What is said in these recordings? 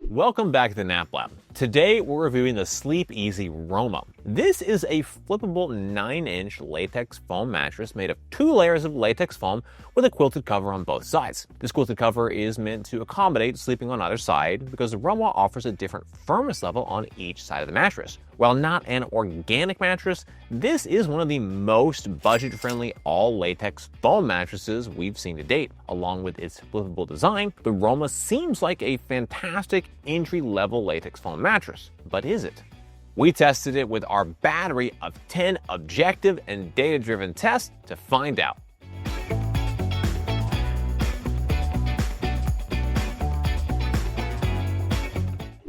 Welcome back to the Nap Lab. Today we're reviewing the Sleep EZ Roma. This is a flippable 9-inch latex foam mattress made of 2 layers of latex foam with a quilted cover on both sides. This quilted cover is meant to accommodate sleeping on either side because the Roma offers a different firmness level on each side of the mattress. While not an organic mattress, this is one of the most budget-friendly all-latex foam mattresses we've seen to date. Along with its flippable design, the Roma seems like a fantastic entry-level latex foam mattress. But is it? We tested it with our battery of 10 objective and data-driven tests to find out.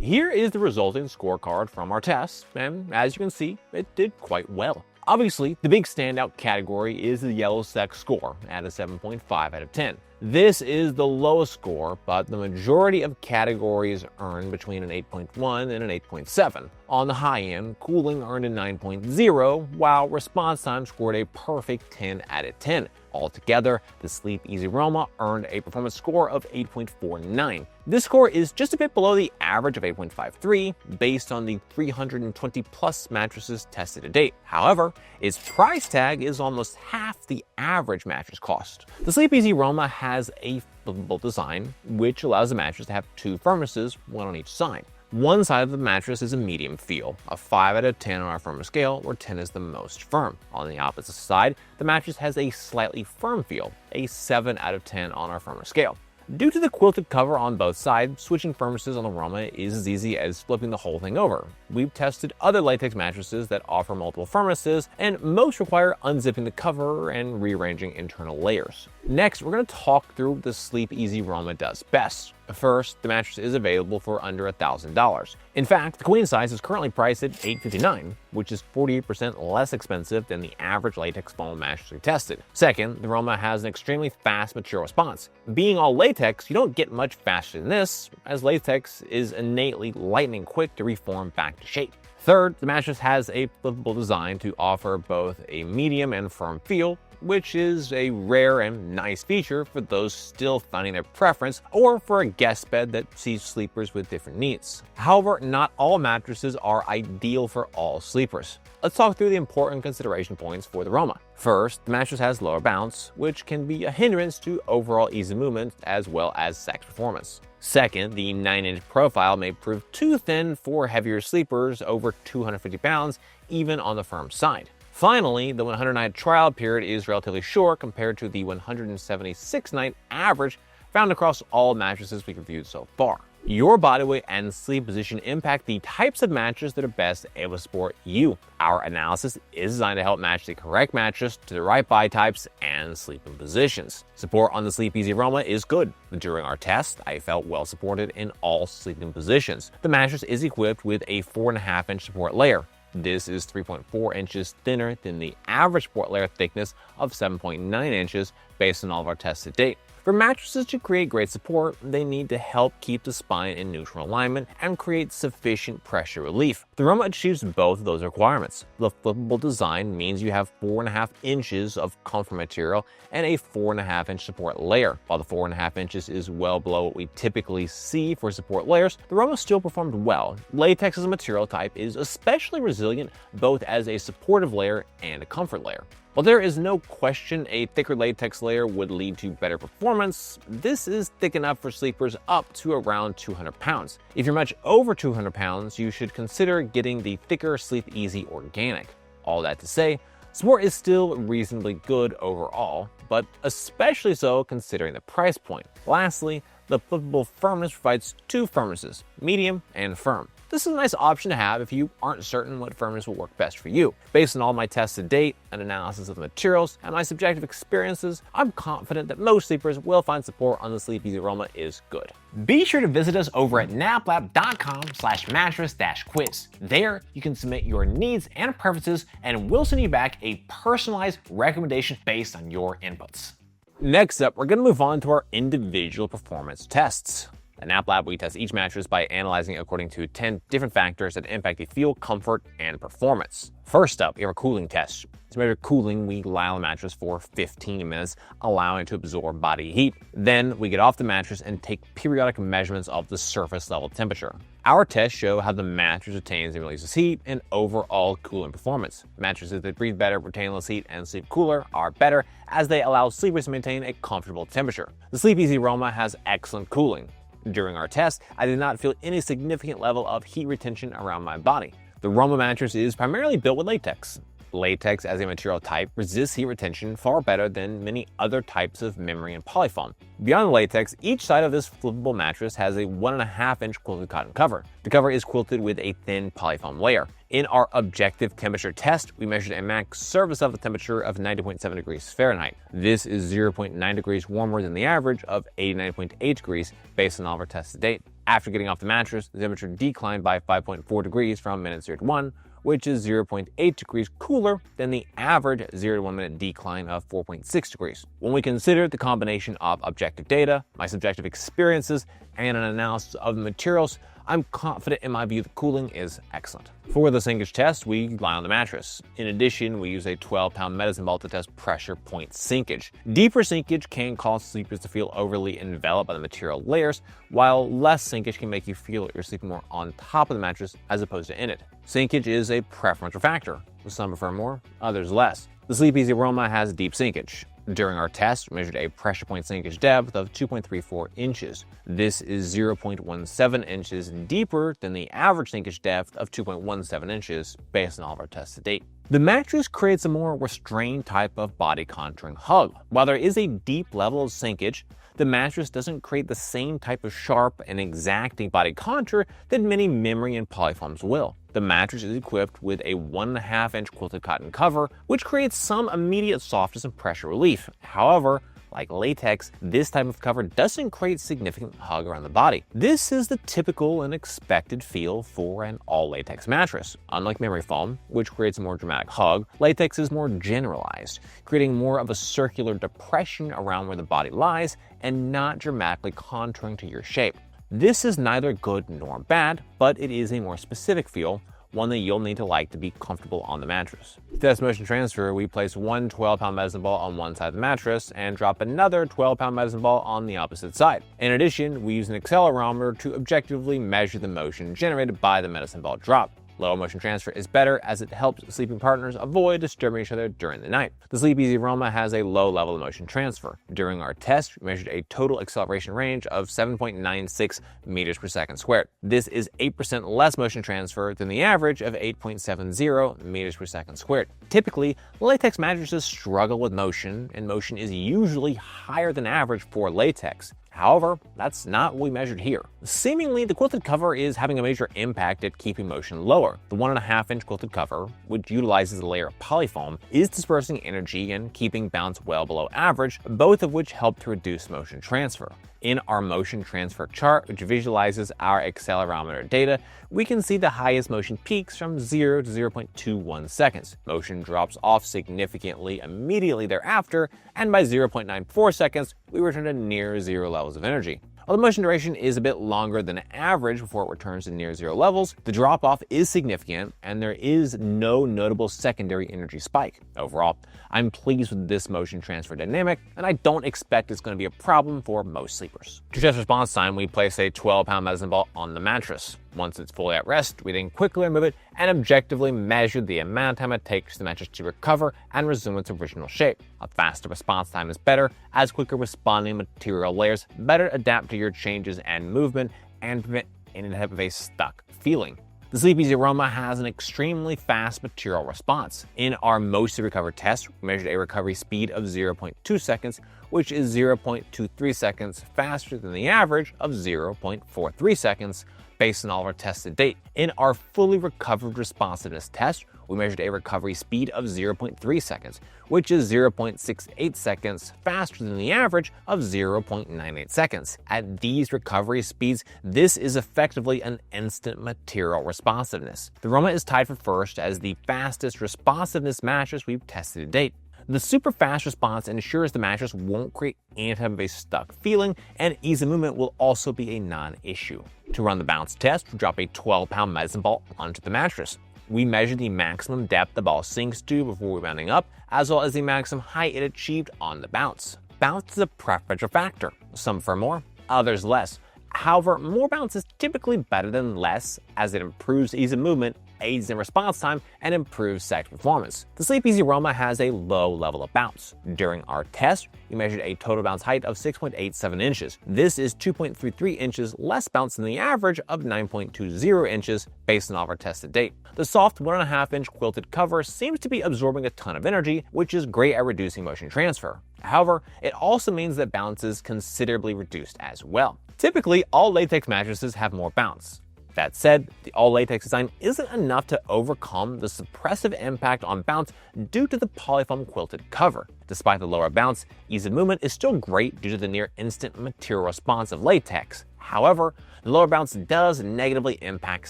Here is the resulting scorecard from our tests, and as you can see, it did quite well. Obviously, the big standout category is the yellow sec score at a 7.5 out of 10. This is the lowest score, but the majority of categories earned between an 8.1 and an 8.7. On the high end, cooling earned a 9.0, while response time scored a perfect 10 out of 10. Altogether, the Sleep EZ Roma earned a performance score of 8.49. This score is just a bit below the average of 8.53 based on the 320 plus mattresses tested to date. However, its price tag is almost half the average mattress cost. The Sleep EZ Roma has a flippable design, which allows the mattress to have 2 firmnesses, one on each side. One side of the mattress is a medium feel, a 5 out of 10 on our firmness scale, where 10 is the most firm. On the opposite side, the mattress has a slightly firm feel, a 7 out of 10 on our firmness scale. Due to the quilted cover on both sides, switching firmnesses on the Roma is as easy as flipping the whole thing over. We've tested other latex mattresses that offer multiple firmnesses, and most require unzipping the cover and rearranging internal layers. Next, we're going to talk through the Sleep EZ Roma does best. First, the mattress is available for under $1,000. In fact, the queen size is currently priced at $859, which is 48% less expensive than the average latex foam mattress we tested. Second, the Roma has an extremely fast material response. Being all latex, you don't get much faster than this, as latex is innately lightning quick to reform back to shape. Third, the mattress has a flippable design to offer both a medium and firm feel, which is a rare and nice feature for those still finding their preference or for a guest bed that sees sleepers with different needs. However, not all mattresses are ideal for all sleepers. Let's talk through the important consideration points for the Roma. First, the mattress has lower bounce, which can be a hindrance to overall ease of movement as well as sex performance. Second, the 9-inch profile may prove too thin for heavier sleepers over 250 pounds, even on the firm side. Finally, the 100-night trial period is relatively short compared to the 176-night average found across all mattresses we've reviewed so far. Your body weight and sleep position impact the types of mattress that are best able to support you. Our analysis is designed to help match the correct mattress to the right body types and sleeping positions. Support on the Sleep EZ Roma is good. During our test, I felt well supported in all sleeping positions. The mattress is equipped with a 4.5-inch support layer. This is 3.4 inches thinner than the average support layer thickness of 7.9 inches based on all of our tests to date. For mattresses to create great support, they need to help keep the spine in neutral alignment and create sufficient pressure relief. The Roma achieves both of those requirements. The flippable design means you have 4.5 inches of comfort material and a 4.5-inch support layer. While the 4.5 inches is well below what we typically see for support layers, the Roma still performed well. Latex as a material type is especially resilient both as a supportive layer and a comfort layer. While there is no question a thicker latex layer would lead to better performance, this is thick enough for sleepers up to around 200 pounds. If you're much over 200 pounds, you should consider getting the thicker Sleep EZ Organic. All that to say, support is still reasonably good overall, but especially so considering the price point. Lastly, the flippable firmness provides 2 firmnesses, medium and firm. This is a nice option to have if you aren't certain what firmness will work best for you. Based on all my tests to date, an analysis of the materials, and my subjective experiences, I'm confident that most sleepers will find support on the Sleep EZ Roma is good. Be sure to visit us over at naplab.com/mattress-quiz. There, you can submit your needs and preferences, and we'll send you back a personalized recommendation based on your inputs. Next up, we're going to move on to our individual performance tests. At Nap Lab, we test each mattress by analyzing it according to 10 different factors that impact the feel, comfort, and performance. First up, we have a cooling test. To measure cooling, we lie on the mattress for 15 minutes, allowing it to absorb body heat. Then we get off the mattress and take periodic measurements of the surface level temperature. Our tests show how the mattress retains and releases heat and overall cooling performance. Mattresses that breathe better, retain less heat, and sleep cooler are better as they allow sleepers to maintain a comfortable temperature. The Sleep EZ Roma has excellent cooling. During our test, I did not feel any significant level of heat retention around my body. The Roma mattress is primarily built with latex. Latex as a material type resists heat retention far better than many other types of memory and polyfoam. Beyond the latex, each side of this flippable mattress has a 1.5-inch quilted cotton cover. The cover is quilted with a thin polyfoam layer. In our objective temperature test, we measured a max surface level temperature of 90.7 degrees Fahrenheit. This is 0.9 degrees warmer than the average of 89.8 degrees based on all of our tests to date. After getting off the mattress, the temperature declined by 5.4 degrees from minute 0 to 1, which is 0.8 degrees cooler than the average 0 to 1 minute decline of 4.6 degrees. When we consider the combination of objective data, my subjective experiences, and an analysis of the materials, I'm confident in my view the cooling is excellent. For the Sinkage test, we lie on the mattress. In addition, we use a 12-pound medicine ball to test pressure point sinkage. Deeper sinkage can cause sleepers to feel overly enveloped by the material layers, while less sinkage can make you feel that you're sleeping more on top of the mattress as opposed to in it. Sinkage is a preferential factor. Some prefer more, others less. The Sleep EZ Roma has deep sinkage. During our test, we measured a pressure point sinkage depth of 2.34 inches. This is 0.17 inches deeper than the average sinkage depth of 2.17 inches based on all of our tests to date. The mattress creates a more restrained type of body contouring hug. While there is a deep level of sinkage, the mattress doesn't create the same type of sharp and exacting body contour that many memory and polyfoams will. The mattress is equipped with a 1.5-inch quilted cotton cover, which creates some immediate softness and pressure relief. However, like latex, this type of cover doesn't create significant hug around the body. This is the typical and expected feel for an all-latex mattress. Unlike memory foam, which creates a more dramatic hug, latex is more generalized, creating more of a circular depression around where the body lies and not dramatically contouring to your shape. This is neither good nor bad, but it is a more specific feel, one that you'll need to like to be comfortable on the mattress. To test motion transfer, we place one 12-pound medicine ball on one side of the mattress and drop another 12-pound medicine ball on the opposite side. In addition, we use an accelerometer to objectively measure the motion generated by the medicine ball drop. Lower motion transfer is better as it helps sleeping partners avoid disturbing each other during the night. The Sleep EZ Roma has a low level of motion transfer. During our test, we measured a total acceleration range of 7.96 meters per second squared. This is 8% less motion transfer than the average of 8.70 meters per second squared. Typically, latex mattresses struggle with motion, and motion is usually higher than average for latex. However, that's not what we measured here. Seemingly, the quilted cover is having a major impact at keeping motion lower. The 1.5-inch quilted cover, which utilizes a layer of polyfoam, is dispersing energy and keeping bounce well below average, both of which help to reduce motion transfer. In our motion transfer chart, which visualizes our accelerometer data, we can see the highest motion peaks from 0 to 0.21 seconds. Motion drops off significantly immediately thereafter, and by 0.94 seconds, we return to near zero levels of energy. While the motion duration is a bit longer than average before it returns to near zero levels, the drop-off is significant and there is no notable secondary energy spike. Overall, I'm pleased with this motion transfer dynamic, and I don't expect it's going to be a problem for most sleepers. To test response time, we place a 12-pound medicine ball on the mattress. Once it's fully at rest, we then quickly remove it and objectively measure the amount of time it takes for the mattress to recover and resume its original shape. A faster response time is better, as quicker responding material layers better adapt to your changes and movement and prevent any type of a stuck feeling. The Sleep EZ Roma has an extremely fast material response. In our mostly recovered test, we measured a recovery speed of 0.2 seconds, which is 0.23 seconds faster than the average of 0.43 seconds based on all of our tests to date. In our fully recovered responsiveness test, we measured a recovery speed of 0.3 seconds, which is 0.68 seconds faster than the average of 0.98 seconds. At these recovery speeds, this is effectively an instant material responsiveness. The Roma is tied for first as the fastest responsiveness mattress we've tested to date. The super fast response ensures the mattress won't create any type of a stuck feeling, and ease of movement will also be a non-issue. To run the bounce test, we drop a 12-pound medicine ball onto the mattress. We measure the maximum depth the ball sinks to before rebounding up, as well as the maximum height it achieved on the bounce. Bounce is a preferential factor. Some prefer more, others less. However, more bounce is typically better than less, as it improves ease of movement, aids in response time, and improves sex performance. The Sleep EZ Roma has a low level of bounce. During our test, we measured a total bounce height of 6.87 inches. This is 2.33 inches less bounce than the average of 9.20 inches based on all of our tests to date. The soft 1.5-inch quilted cover seems to be absorbing a ton of energy, which is great at reducing motion transfer. However, it also means that bounce is considerably reduced as well. Typically, all latex mattresses have more bounce. That said, the all-latex design isn't enough to overcome the suppressive impact on bounce due to the polyfoam quilted cover. Despite the lower bounce, ease of movement is still great due to the near-instant material response of latex. However, the lower bounce does negatively impact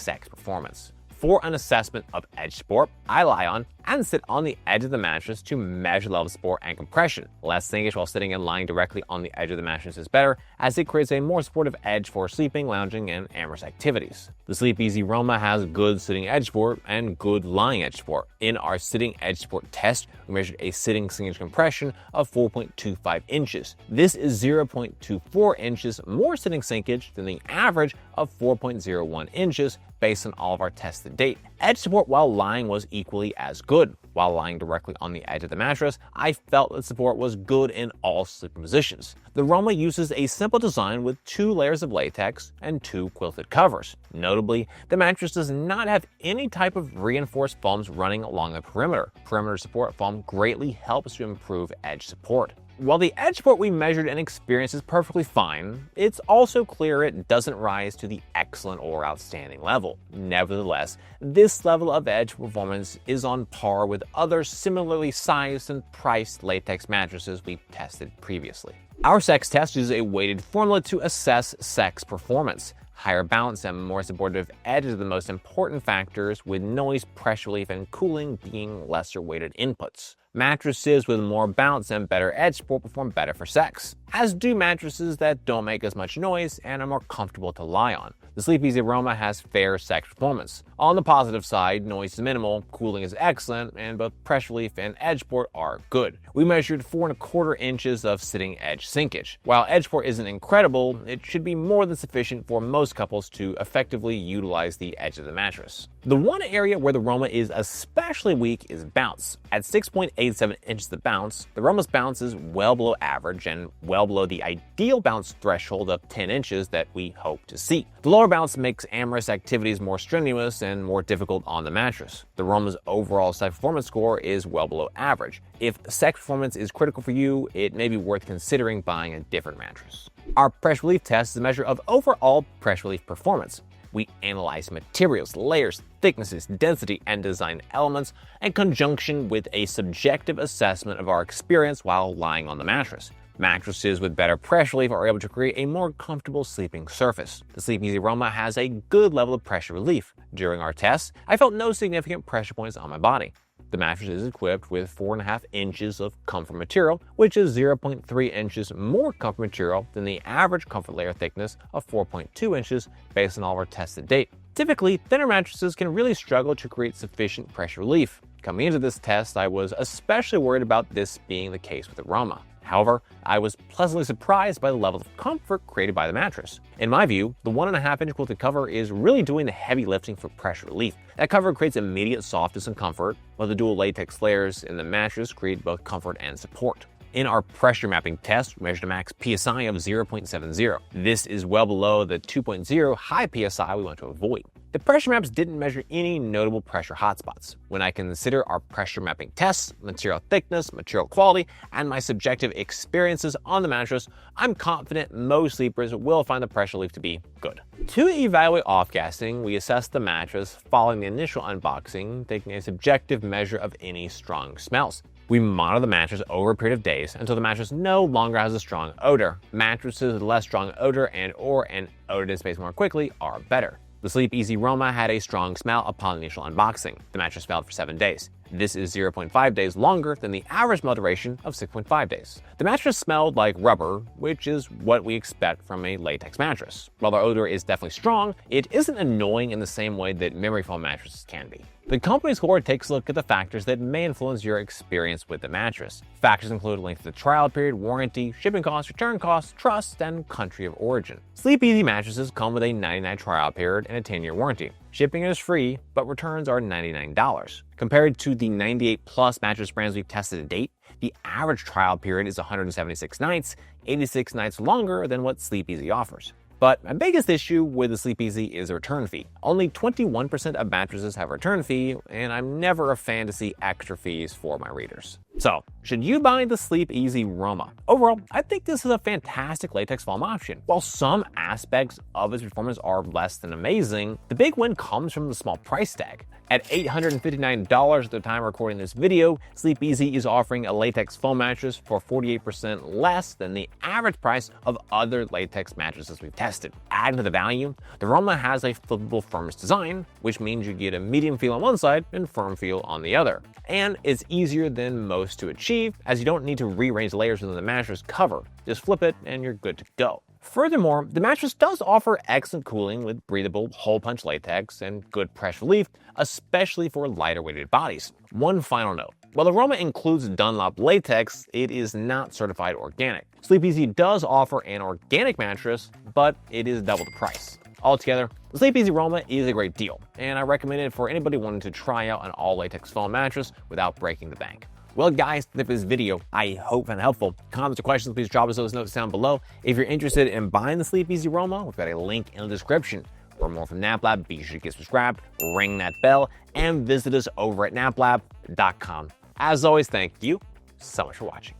sex performance. For an assessment of edge support, I lie on and sit on the edge of the mattress to measure level of support and compression. Less sinkage while sitting and lying directly on the edge of the mattress is better, as it creates a more supportive edge for sleeping, lounging, and amorous activities. The Sleep EZ Roma has good sitting edge support and good lying edge support. In our sitting edge support test, we measured a sitting sinkage compression of 4.25 inches. This is 0.24 inches more sitting sinkage than the average of 4.01 inches based on all of our tests to date. Edge support while lying was equally as good. While lying directly on the edge of the mattress, I felt that support was good in all sleeping positions. The Roma uses a simple design with 2 layers of latex and 2 quilted covers. Notably, the mattress does not have any type of reinforced foams running along the perimeter. Perimeter support foam greatly helps to improve edge support. While the edge support we measured and experienced is perfectly fine, it's also clear it doesn't rise to the excellent or outstanding level. Nevertheless, this level of edge performance is on par with other similarly sized and priced latex mattresses we've tested previously. Our sex test uses a weighted formula to assess sex performance. Higher bounce and more supportive edge are the most important factors, with noise, pressure relief, and cooling being lesser weighted inputs. Mattresses with more bounce and better edge support perform better for sex, as do mattresses that don't make as much noise and are more comfortable to lie on. The Sleep EZ Roma has fair sex performance. On the positive side, noise is minimal, cooling is excellent, and both pressure relief and edge support are good. We measured 4.25 inches of sitting edge sinkage. While edge support isn't incredible, it should be more than sufficient for most couples to effectively utilize the edge of the mattress. The one area where the Roma is especially weak is bounce. At 6.87 inches of bounce, the Roma's bounce is well below average and well below the ideal bounce threshold of 10 inches that we hope to see. The lower bounce makes amorous activities more strenuous and more difficult on the mattress. The Roma's overall sex performance score is well below average. If sex performance is critical for you, it may be worth considering buying a different mattress. Our pressure relief test is a measure of overall pressure relief performance. We analyze materials, layers, thicknesses, density, and design elements in conjunction with a subjective assessment of our experience while lying on the mattress. Mattresses with better pressure relief are able to create a more comfortable sleeping surface. The Sleep EZ Roma has a good level of pressure relief. During our tests, I felt no significant pressure points on my body. The mattress is equipped with 4.5 inches of comfort material, which is 0.3 inches more comfort material than the average comfort layer thickness of 4.2 inches based on all of our tests to date. Typically, thinner mattresses can really struggle to create sufficient pressure relief. Coming into this test, I was especially worried about this being the case with the Roma. However, I was pleasantly surprised by the level of comfort created by the mattress. In my view, the 1.5-inch quilted cover is really doing the heavy lifting for pressure relief. That cover creates immediate softness and comfort, while the dual latex layers in the mattress create both comfort and support. In our pressure mapping test, we measured a max PSI of 0.70. This is well below the 2.0 high PSI we want to avoid. The pressure maps didn't measure any notable pressure hotspots. When I consider our pressure mapping tests, material thickness, material quality, and my subjective experiences on the mattress, I'm confident most sleepers will find the pressure relief to be good. To evaluate off-gassing, we assess the mattress following the initial unboxing, taking a subjective measure of any strong smells. We monitor the mattress over a period of days until the mattress no longer has a strong odor. Mattresses with less strong odor and/or an odor dissipates more quickly are better. The Sleep EZ Roma had a strong smell upon initial unboxing. The mattress smelled for 7 days. This is 0.5 days longer than the average melt duration of 6.5 days. The mattress smelled like rubber, which is what we expect from a latex mattress. While the odor is definitely strong, it isn't annoying in the same way that memory foam mattresses can be. The company score takes a look at the factors that may influence your experience with the mattress. Factors include length of the trial period, warranty, shipping costs, return costs, trust, and country of origin. Sleep EZ mattresses come with a 99 trial period and a 10-year warranty. Shipping is free, but returns are $99. Compared to the 98 plus mattress brands we've tested to date, the average trial period is 176 nights, 86 nights longer than what Sleep EZ offers. But my biggest issue with the Sleep EZ is the return fee. Only 21% of mattresses have a return fee, and I'm never a fan to see extra fees for my readers. So, should you buy the Sleep EZ Roma? Overall, I think this is a fantastic latex foam option. While some aspects of its performance are less than amazing, the big win comes from the small price tag. At $859 at the time of recording this video, Sleep EZ is offering a latex foam mattress for 48% less than the average price of other latex mattresses we've tested. Adding to the value, the Roma has a flippable firmness design, which means you get a medium feel on one side and firm feel on the other. And it's easier than most to achieve, as you don't need to rearrange layers within the mattress cover. Just flip it and you're good to go. Furthermore, the mattress does offer excellent cooling with breathable hole punch latex and good pressure relief, especially for lighter weighted bodies. One final note. While the Roma includes Dunlop latex, it is not certified organic. Sleep EZ does offer an organic mattress, but it is double the price. Altogether, the Sleep EZ Roma is a great deal, and I recommend it for anybody wanting to try out an all latex foam mattress without breaking the bank. Well guys, that's it for this video. I hope found it helpful. Comments or questions, please drop us those notes down below. If you're interested in buying the Sleep EZ Roma, we've got a link in the description. For more from NapLab, be sure to get subscribed, ring that bell, and visit us over at naplab.com. As always, thank you so much for watching.